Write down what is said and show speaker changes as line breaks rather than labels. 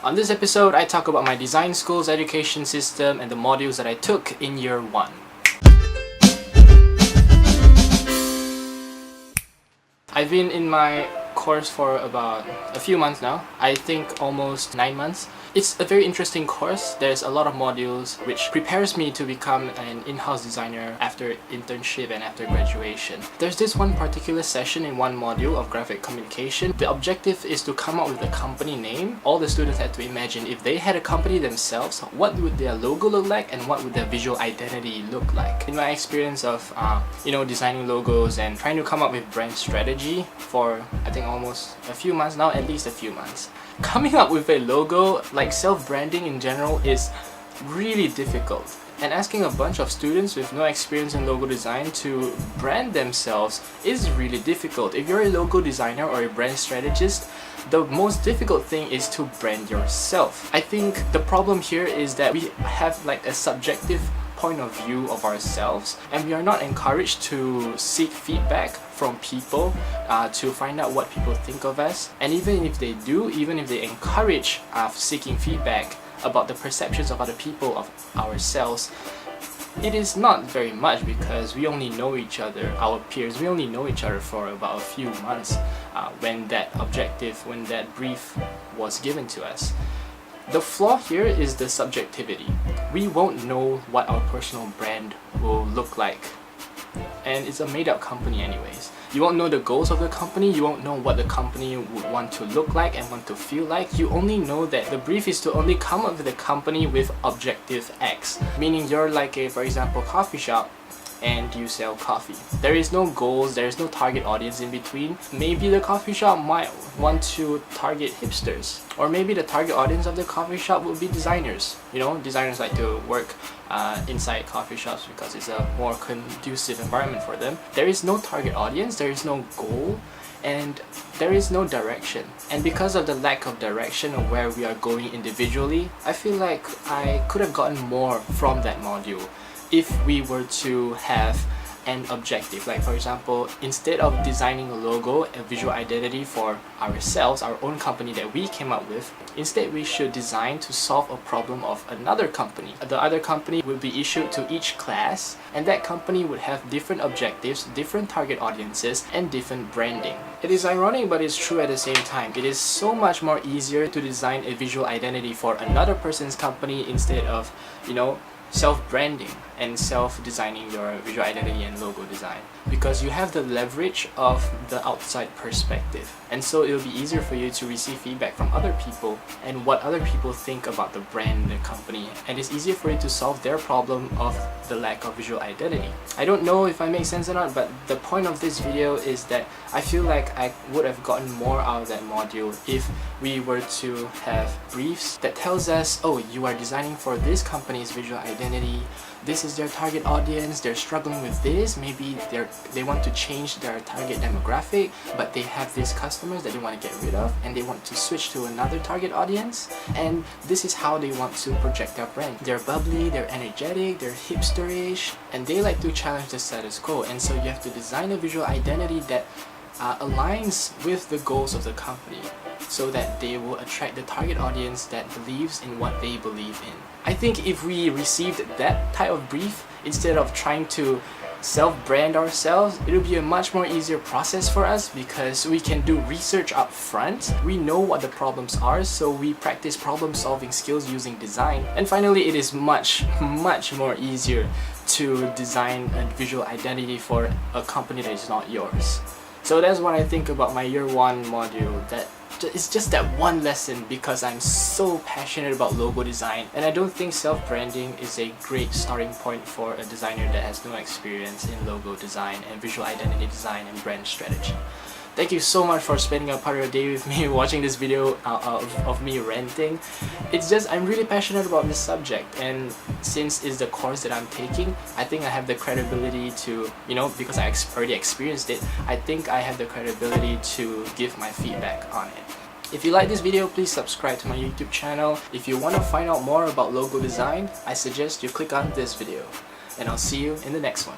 On this episode, I talk about my design school's education system and the modules that I took in year 1. I've been in my course for about a few months now. I think almost 9 months. It's a very interesting course. There's a lot of modules which prepares me to become an in-house designer after internship and after graduation. There's this one particular session in one module of graphic communication. The objective is to come up with a company name. All the students had to imagine if they had a company themselves, what would their logo look like and what would their visual identity look like. In my experience of designing logos and trying to come up with brand strategy for I think almost a few months now, at least a few months. Coming up with a logo, like self-branding in general, is really difficult. And asking a bunch of students with no experience in logo design to brand themselves is really difficult. If you're a logo designer or a brand strategist, the most difficult thing is to brand yourself. I think the problem here is that we have like a subjective point of view of ourselves, and we are not encouraged to seek feedback from people to find out what people think of us. And even if they do, even if they encourage seeking feedback about the perceptions of other people of ourselves, it is not very much because we only know each other, our peers, we only know each other for about a few months when that brief was given to us. The flaw here is the subjectivity. We won't know what our personal brand will look like. And it's a made-up company anyways. You won't know the goals of the company, you won't know what the company would want to look like and want to feel like. You only know that the brief is to only come up with a company with objective X. Meaning you're like a, for example, coffee shop and you sell coffee. There is no goals, there is no target audience in between. Maybe the coffee shop might want to target hipsters, or maybe the target audience of the coffee shop will be designers. You know, designers like to work inside coffee shops because it's a more conducive environment for them. There is no target audience, there is no goal, and there is no direction. And because of the lack of direction of where we are going individually, I feel like I could have gotten more from that module if we were to have an objective. Like for example, instead of designing a logo, a visual identity for ourselves, our own company that we came up with, instead we should design to solve a problem of another company. The other company will be issued to each class, and that company would have different objectives, different target audiences, and different branding. It is ironic, but it's true at the same time. It is so much more easier to design a visual identity for another person's company instead of, self-branding and self-designing your visual identity and logo design, because you have the leverage of the outside perspective, and so it will be easier for you to receive feedback from other people and what other people think about the brand and the company, and it's easier for you to solve their problem of the lack of visual identity. I don't know if I make sense or not, but the point of this video is that I feel like I would have gotten more out of that module if we were to have briefs that tells us, oh, you are designing for this company's visual identity, this is their target audience, they're struggling with this, maybe they want to change their target demographic, but they have these customers that they want to get rid of and they want to switch to another target audience, and this is how they want to project their brand. They're bubbly, they're energetic, they're hipsterish, and they like to challenge the status quo, and so you have to design a visual identity that aligns with the goals of the company so that they will attract the target audience that believes in what they believe in. I think if we received that type of brief, instead of trying to self-brand ourselves, it will be a much more easier process for us because we can do research up front. We know what the problems are, so we practice problem-solving skills using design. And finally, it is much more easier to design a visual identity for a company that is not yours. So that's what I think about my year 1 module. That it's just that one lesson because I'm so passionate about logo design, and I don't think self-branding is a great starting point for a designer that has no experience in logo design and visual identity design and brand strategy. Thank you so much for spending a part of your day with me watching this video of me ranting. It's just I'm really passionate about this subject, and since it's the course that I'm taking, I think I have the credibility to, because I already experienced it, I think I have the credibility to give my feedback on it. If you like this video, please subscribe to my YouTube channel. If you want to find out more about logo design, I suggest you click on this video. And I'll see you in the next one.